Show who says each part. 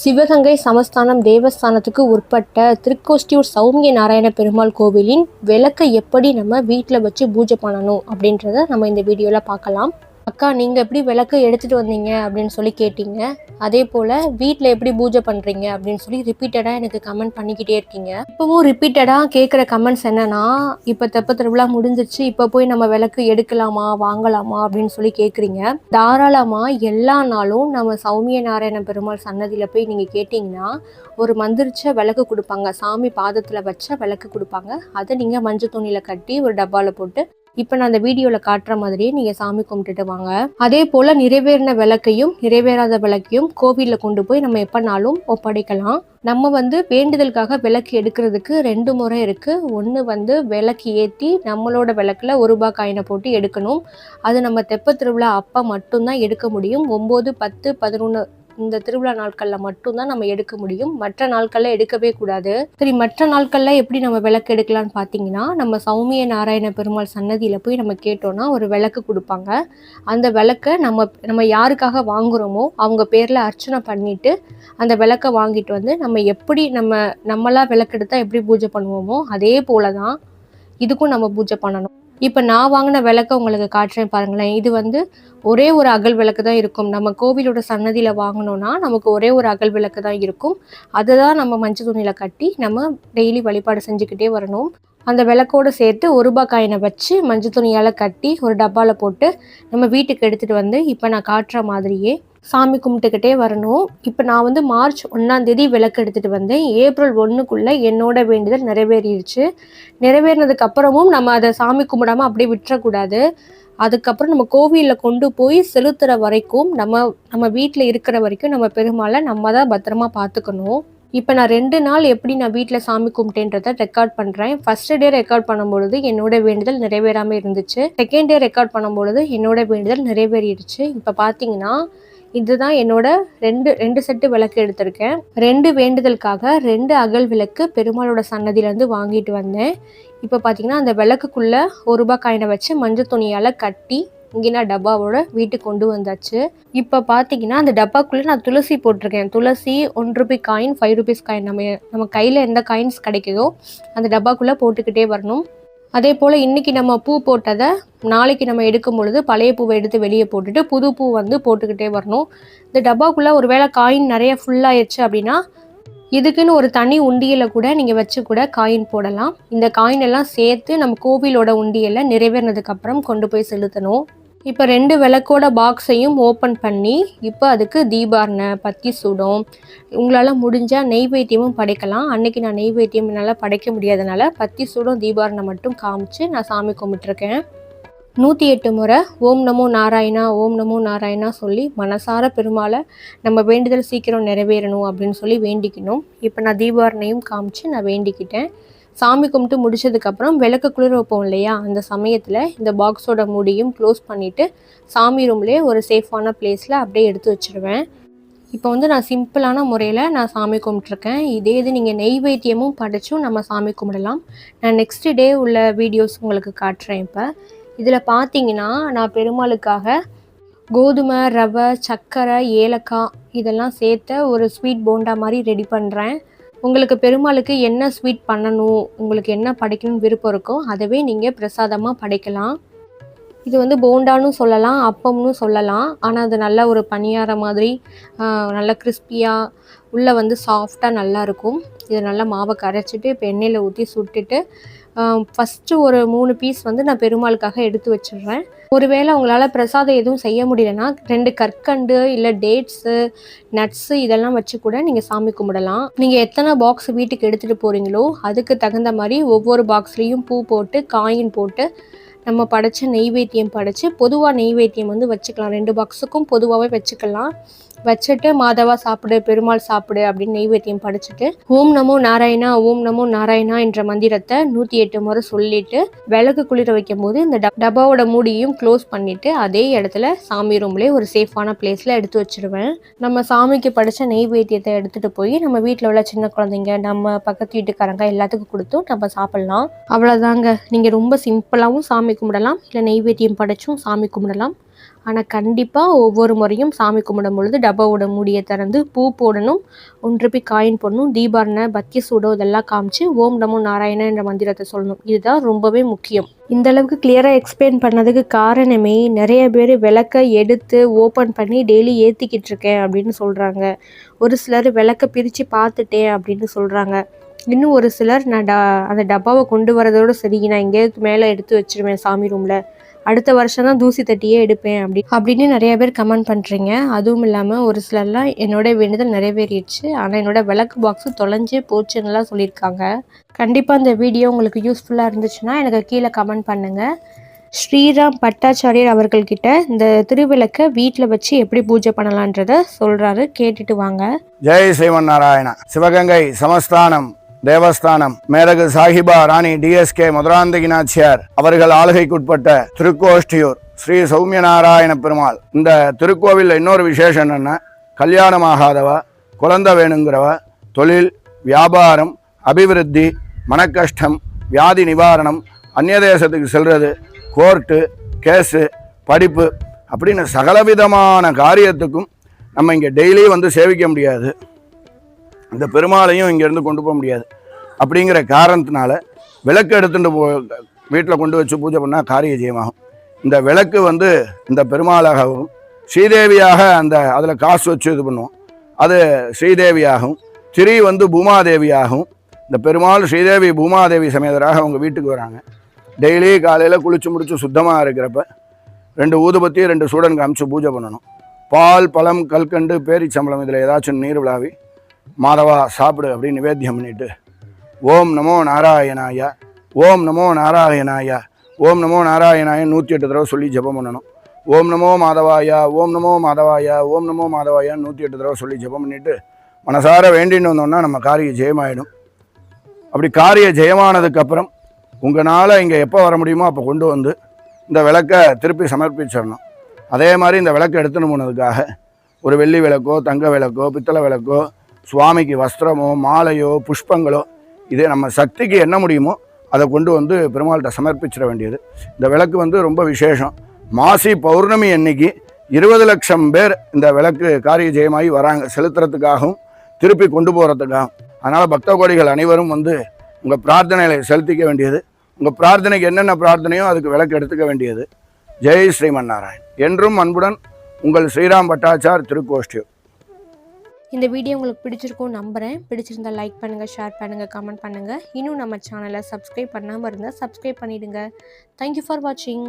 Speaker 1: சிவகங்கை சமஸ்தானம் தேவஸ்தானத்துக்கு உட்பட்ட திருக்கோஷ்டியூர் சௌமிய நாராயண பெருமாள் கோவிலின் விளக்கை எப்படி நம்ம வீட்டில் வச்சு பூஜை பண்ணணும் அப்படின்றத நம்ம இந்த வீடியோவில் பார்க்கலாம். அக்கா, நீங்கள் எப்படி விளக்கு எடுத்துகிட்டு வந்தீங்க அப்படின்னு சொல்லி கேட்டீங்க. அதே போல் வீட்டில் எப்படி பூஜை பண்ணுறீங்க அப்படின்னு சொல்லி ரிப்பீட்டடாக எனக்கு கமெண்ட் பண்ணிக்கிட்டே இருக்கீங்க. இப்போவும் ரிப்பீட்டடாக கேட்குற கமெண்ட்ஸ் என்னன்னா, இப்போ தெப்ப திருவிழா முடிஞ்சிருச்சு, இப்போ போய் நம்ம விளக்கு எடுக்கலாமா வாங்கலாமா அப்படின்னு சொல்லி கேட்குறீங்க. தாராளமாக எல்லா நாளும் நம்ம சௌமிய நாராயண பெருமாள் சன்னதியில் போய் நீங்கள் கேட்டிங்கன்னா ஒரு மந்திரிச்ச விளக்கு கொடுப்பாங்க. சாமி பாதத்தில் வச்ச விளக்கு கொடுப்பாங்க. அதை நீங்கள் மஞ்சள் துணியில் கட்டி ஒரு டப்பாவில் போட்டு இப்போ நான் அந்த வீடியோவில் காட்டுற மாதிரியே நீங்கள் சாமி கும்பிட்டுட்டு வாங்க. அதே போல் நிறைவேறின விளக்கையும் நிறைவேறாத விளக்கையும் கோவிலில் கொண்டு போய் நம்ம எப்போனாலும் ஒப்படைக்கலாம். நம்ம வேண்டுதலுக்காக விளக்கு எடுக்கிறதுக்கு 2 முறை இருக்குது. ஒன்று விளக்கு ஏற்றி நம்மளோட விளக்கில் ₹1 காயினை போட்டு எடுக்கணும். அது நம்ம தெப்ப திருவிழா அப்போ மட்டும்தான் எடுக்க முடியும். 9, 10, 11 இந்த திருவிழா நாட்களில் மட்டும்தான் நம்ம எடுக்க முடியும். மற்ற நாட்களில் எடுக்கவே கூடாது. சரி, மற்ற நாட்களில் எப்படி நம்ம விளக்கு எடுக்கலான்னு பார்த்தீங்கன்னா, நம்ம சௌமிய நாராயண பெருமாள் சன்னதியில் போய் நம்ம கேட்டோன்னா ஒரு விளக்கு கொடுப்பாங்க. அந்த விளக்கை நம்ம யாருக்காக வாங்குகிறோமோ அவங்க பேரில் அர்ச்சனை பண்ணிவிட்டு அந்த விளக்கை வாங்கிட்டு வந்து நம்ம எப்படி நம்மளா விளக்கு எடுத்தால் எப்படி பூஜை பண்ணுவோமோ அதே போல தான் இதுக்கும் நம்ம பூஜை பண்ணணும். இப்போ நான் வாங்கின விளக்கை உங்களுக்கு காட்டுறேன் பாருங்களேன். இது ஒரே ஒரு அகல் விளக்கு தான் இருக்கும். நம்ம கோவிலோட சன்னதியில் வாங்கினோன்னா நமக்கு ஒரே ஒரு அகல் விளக்கு தான் இருக்கும். அதை தான் நம்ம மஞ்சள் துணியில் கட்டி நம்ம டெய்லி வழிபாடு செஞ்சுக்கிட்டே வரணும். அந்த விளக்கோடு சேர்த்து ₹1 காயினை வச்சு மஞ்சள் துணியால் கட்டி ஒரு டப்பாவில் போட்டு நம்ம வீட்டுக்கு எடுத்துகிட்டு வந்து இப்போ நான் காட்டுற மாதிரியே சாமி கும்பிட்டுக்கிட்டே வரணும். இப்போ நான் மார்ச் 1 விளக்கு எடுத்துகிட்டு வந்தேன். ஏப்ரல் 1க்குள்ளே என்னோட வேண்டுதல் நிறைவேறிடுச்சு. நிறைவேறினதுக்கு அப்புறமும் நம்ம அதை சாமி கும்பிடாமல் அப்படியே விட்டுறக்கூடாது. அதுக்கப்புறம் நம்ம கோவிலில் கொண்டு போய் செலுத்துகிற வரைக்கும் நம்ம வீட்டில் இருக்கிற வரைக்கும் நம்ம பெருமாளை நம்ம தான் பத்திரமா பார்த்துக்கணும். இப்போ நான் 2 நாள் எப்படி நான் வீட்டில் சாமி கும்பிட்டேன்றதை ரெக்கார்ட் பண்ணுறேன். ஃபர்ஸ்ட் டே ரெக்கார்ட் பண்ணும்பொழுது என்னோட வேண்டுதல் நிறைவேறாமல் இருந்துச்சு. செகண்ட் டே ரெக்கார்ட் பண்ணும்பொழுது என்னோட வேண்டுதல் நிறைவேறிடுச்சு. இப்போ பார்த்தீங்கன்னா இதுதான் என்னோட ரெண்டு செட்டு விளக்கு எடுத்திருக்கேன். 2 வேண்டுதலுக்காக 2 அகல் விளக்கு பெருமாளோட சன்னதியிலேருந்து வாங்கிட்டு வந்தேன். இப்போ பார்த்தீங்கன்னா அந்த விளக்குக்குள்ளே ₹1 காயினை வச்சு மஞ்சள் துணியால் கட்டி இங்கே நான் டப்பாவோட வீட்டுக்கு கொண்டு வந்தாச்சு. இப்போ பார்த்தீங்கன்னா அந்த டப்பாக்குள்ளே நான் துளசி போட்டிருக்கேன். துளசி ₹1 காயின், ₹5 காயின் நம்ம கையில் எந்த காயின்ஸ் கிடைக்குதோ அந்த டப்பாக்குள்ளே போட்டுக்கிட்டே வரணும். அதே போல் இன்றைக்கி நம்ம பூ போட்டதை நாளைக்கு நம்ம எடுக்கும் பொழுது பழைய பூவை எடுத்து வெளியே போட்டுட்டு புது பூ போட்டுக்கிட்டே வரணும். இந்த டப்பாக்குள்ளே ஒரு வேளை காயின் நிறைய ஃபுல்லாகிடுச்சு அப்படின்னா இதுக்குன்னு ஒரு தனி உண்டியலை கூட நீங்கள் வச்சு கூட காயின் போடலாம். இந்த காயின் எல்லாம் சேர்த்து நம்ம கோவிலோட உண்டியலை நிறைவேறினதுக்கப்புறம் கொண்டு போய் செலுத்தணும். இப்போ 2 விளக்கோட பாக்ஸையும் ஓப்பன் பண்ணி இப்போ அதுக்கு தீபாரணை, பத்தி சூடம், உங்களால் முடிஞ்சால் நெய்வேத்தியமும் படைக்கலாம். அன்றைக்கி நான் நெய்வேத்தியம் என்னால் படைக்க முடியாதனால பத்தி சூடம் தீபாரணை மட்டும் காமிச்சு நான் சாமி கும்பிட்டுருக்கேன். 108 முறை ஓம் நமோ நாராயணா, ஓம் நமோ நாராயணா சொல்லி மனசார பெருமாளை நம்ம வேண்டுதல் சீக்கிரம் நிறைவேறணும் அப்படின்னு சொல்லி வேண்டிக்கணும். இப்போ நான் தீபாரணையும் காமிச்சு நான் வேண்டிக்கிட்டேன். சாமி கும்பிட்டு முடிச்சதுக்கப்புறம் விளக்கு குளிர வைப்போம் இல்லையா, அந்த சமயத்தில் இந்த பாக்ஸோட மூடியும் க்ளோஸ் பண்ணிவிட்டு சாமி ரூம்லேயே ஒரு சேஃபான பிளேஸில் அப்படியே எடுத்து வச்சுருவேன். இப்போ நான் சிம்பிளான முறையில் நான் சாமி கும்பிட்ருக்கேன். இதே இது நீங்கள் நெய்வேத்தியமும் படைச்சும் நம்ம சாமி கும்பிடலாம். நான் நெக்ஸ்ட் டே உள்ள வீடியோஸ் உங்களுக்கு காட்டுறேன். இப்போ இதில் பார்த்தீங்கன்னா நான் பெருமாளுக்காக கோதுமை, ரவை, சர்க்கரை, ஏலக்காய் இதெல்லாம் சேர்த்த ஒரு ஸ்வீட் போண்டா மாதிரி ரெடி பண்ணுறேன். உங்களுக்கு பெருமாளுக்கு என்ன ஸ்வீட் பண்ணணும், உங்களுக்கு என்ன படைக்கணும்னு விருப்பம் இருக்கோ அதவே நீங்கள் பிரசாதமாக படைக்கலாம். இது போண்டான்னு சொல்லலாம், அப்பம்னு சொல்லலாம். ஆனால் அது நல்ல ஒரு பணியார மாதிரி நல்லா கிறிஸ்பியாக உள்ளே சாஃப்டாக நல்லாயிருக்கும். இதை நல்லா மாவை கரைச்சிட்டு இப்போ எண்ணெயில் ஊற்றி சுட்டுட்டு ஃபஸ்ட்டு ஒரு 3 பீஸ் நான் பெருமாளுக்காக எடுத்து வச்சிடுறேன். ஒருவேளை உங்களால் பிரசாதம் எதுவும் செய்ய முடியலன்னா 2 கற்கண்டு இல்லை டேட்ஸு, நட்ஸு இதெல்லாம் வச்சு கூட நீங்கள் சாமி கும்பிடலாம். நீங்கள் எத்தனை பாக்ஸ் வீட்டுக்கு எடுத்துகிட்டு போகிறீங்களோ அதுக்கு தகுந்த மாதிரி ஒவ்வொரு பாக்ஸ்லேயும் பூ போட்டு காயின் போட்டு நம்ம படைச்ச நெய்வேத்தியம் படைச்சு பொதுவாக நெய்வேத்தியம் வச்சுக்கலாம். 2 பாக்ஸுக்கும் பொதுவாகவே வச்சுக்கலாம். வச்சுட்டு மாதவா சாப்பிடு, பெருமாள் சாப்பிடு அப்படின்னு நெய்வேத்தியம் படைச்சிட்டு ஓம் நமோ நாராயணா, ஓம் நமோ நாராயணா என்ற மந்திரத்தை 108 முறை சொல்லிட்டு விளக்கு குளிர வைக்கும் போது இந்த டப்பாவோட மூடியும் க்ளோஸ் பண்ணிட்டு அதே இடத்துல சாமி ரூம்லேயே ஒரு சேஃபான பிளேஸில் எடுத்து வச்சிருவேன். நம்ம சாமிக்கு படைச்ச நெய்வேத்தியத்தை எடுத்துகிட்டு போய் நம்ம வீட்டில் உள்ள சின்ன குழந்தைங்க, நம்ம பக்கத்து வீட்டுக்காரங்க எல்லாத்துக்கும் கொடுத்தும் நம்ம சாப்பிட்லாம். அவ்வளோதாங்க. நீங்கள் ரொம்ப சிம்பிளாகவும் சாமி கும்பிடலாம், இல்லை நெய்வேத்தியம் படைச்சும் சாமி கும்பிடலாம். ஆனால் கண்டிப்பாக ஒவ்வொரு முறையும் சாமி கும்பிடும் பொழுது டப்பாவோட மூடியை திறந்து பூ போடணும், 1 ரூபாய் காயின் போடணும், தீபாரணை பத்திய சூடம் இதெல்லாம் காமிச்சு ஓம் நமோ நாராயண என்ற மந்திரத்தை சொல்லணும். இதுதான் ரொம்பவே முக்கியம். இந்த அளவுக்கு கிளியராக எக்ஸ்பிளைன் பண்ணதுக்கு காரணமே நிறைய பேர் விளக்கை எடுத்து ஓப்பன் பண்ணி டெய்லி ஏற்றிக்கிட்டு இருக்கேன் அப்படின்னு சொல்கிறாங்க. ஒரு சிலர் விளக்கை பிரித்து பார்த்துட்டேன் அப்படின்னு சொல்கிறாங்க. இன்னும் ஒரு சிலர் நான் அந்த டப்பாவை கொண்டு வரதோடு சரி, நான் எங்கேயாவது மேலே எடுத்து வச்சிருவேன் சாமி ரூமில், அடுத்த வருஷம் தான் தூசி தட்டியே எடுப்பேன் அப்படின்னு நிறைய பேர் கமெண்ட் பண்ணுறீங்க. அதுவும் இல்லாமல் ஒரு சிலர்லாம் என்னோட வேண்டுதல் நிறைவேறிடுச்சு, ஆனால் என்னோட விளக்கு பாக்ஸு தொலைஞ்சே போச்சுன்னுலாம் சொல்லியிருக்காங்க. கண்டிப்பாக இந்த வீடியோ உங்களுக்கு யூஸ்ஃபுல்லாக இருந்துச்சுன்னா எனக்கு கீழே கமெண்ட் பண்ணுங்கள். ஸ்ரீராம் பட்டாச்சாரியர் அவர்கள்கிட்ட இந்த திருவிளக்கை வீட்டில் வச்சு எப்படி பூஜை பண்ணலான்றத சொல்கிறாரு, கேட்டுட்டு வாங்க.
Speaker 2: ஜெய் ஸ்ரீமன் நாராயணா. சிவகங்கை சமஸ்தானம் தேவஸ்தானம் மேலகு சாஹிபா ராணி டிஎஸ்கே மதுராந்தகிநாச்சியார் அவர்கள் ஆளுகைக்குட்பட்ட திருக்கோஷ்டியூர் ஸ்ரீ சௌமியநாராயண பெருமாள். இந்த திருக்கோவில் இன்னொரு விசேஷம் என்னன்னா, கல்யாணமாகாதவ, குழந்தை வேணுங்கிறவ, தொழில் வியாபாரம் அபிவிருத்தி, மனக்கஷ்டம், வியாதி நிவாரணம், அந்நிய தேசத்துக்கு செல்றது, கோர்ட்டு கேஸு, படிப்பு அப்படின்னு சகலவிதமான காரியத்துக்கும் நம்ம இங்கே டெய்லி வந்து சேவிக்க முடியாது, இந்த பெருமாளையும் இங்கேருந்து கொண்டு போக முடியாது. அப்படிங்கிற காரணத்தினால விளக்கு எடுத்துகிட்டு வீட்டில் கொண்டு வச்சு பூஜை பண்ணால் காரிய ஜெயமாகும். இந்த விளக்கு வந்து இந்த பெருமாளாகவும், ஸ்ரீதேவியாக அந்த அதில் காசு வச்சு இது பண்ணுவோம், அது ஸ்ரீதேவியாகவும், திரி வந்து பூமாதேவியாகவும். இந்த பெருமாள் ஸ்ரீதேவி பூமாதேவி சமேதராக அவங்க வீட்டுக்கு வராங்க. டெய்லி காலையில் குளிச்சு முடிச்சு சுத்தமாக இருக்கிறப்ப 2 ஊதுபத்தி 2 சூடன் காமிச்சு பூஜை பண்ணணும். பால் பழம் கல்கண்டு பேரிச்சம்பளம் இதில் ஏதாச்சும் நீர் விழாவி மாதவா சாப்பிடு அப்படின்னு நிவேத்தியம் பண்ணிட்டு ஓம் நமோ நாராயணாயா, ஓம் நமோ நாராயணாயா, ஓம் நமோ நாராயணாய 108 தடவை சொல்லி ஜெபம் பண்ணணும். ஓம் நமோ மாதவாயா, ஓம் நமோ மாதவாயா, ஓம் நமோ மாதவாயா 108 தடவை சொல்லி ஜெபம் பண்ணிட்டு மனசார வேண்டின்னு வந்தோம்னா நம்ம காரிய ஜெயமாயிடும். அப்படி காரிய ஜெயமானதுக்கப்புறம் உங்களால் இங்கே எப்போ வர முடியுமோ அப்போ கொண்டு வந்து இந்த விளக்கை திருப்பி சமர்ப்பிச்சிடணும். அதே மாதிரி இந்த விளக்கை எடுத்துன்னு போனதுக்காக ஒரு வெள்ளி விளக்கோ, தங்க விளக்கோ, பித்தளை விளக்கோ, சுவாமிக்கு வஸ்திரமோ, மாலையோ, புஷ்பங்களோ, இது நம்ம சக்திக்கு என்ன முடியுமோ அதை கொண்டு வந்து பெருமாள்கிட்ட சமர்ப்பிச்சிட வேண்டியது. இந்த விளக்கு வந்து ரொம்ப விசேஷம். மாசி பௌர்ணமி அன்னைக்கு 20 லட்சம் பேர் இந்த விளக்கு காரிய ஜெயமாகி வராங்க, செலுத்துறதுக்காகவும் திருப்பி கொண்டு போகிறதுக்காகவும். அதனால் பக்த கோடிகள் அனைவரும் வந்து உங்கள் பிரார்த்தனைகளை செலுத்திக்க வேண்டியது. உங்கள் பிரார்த்தனைக்கு என்னென்ன பிரார்த்தனையோ அதுக்கு விளக்கு எடுத்துக்க வேண்டியது. ஜெய் ஸ்ரீமன் நாராயண். என்றும் அன்புடன் உங்கள் ஸ்ரீராம் பட்டாச்சார், திருக்கோஷ்டியூர்.
Speaker 1: இந்த வீடியோ உங்களுக்கு பிடிச்சிருக்கும் நம்புகிறேன். பிடிச்சிருந்தால் லைக் பண்ணுங்கள், ஷேர் பண்ணுங்கள், கமெண்ட் பண்ணுங்கள். இன்னும் நம்ம சேனலை சப்ஸ்கிரைப் பண்ணாமல் இருந்தால் சப்ஸ்கிரைப் பண்ணிவிடுங்க. தேங்க்யூ ஃபார் வாட்சிங்.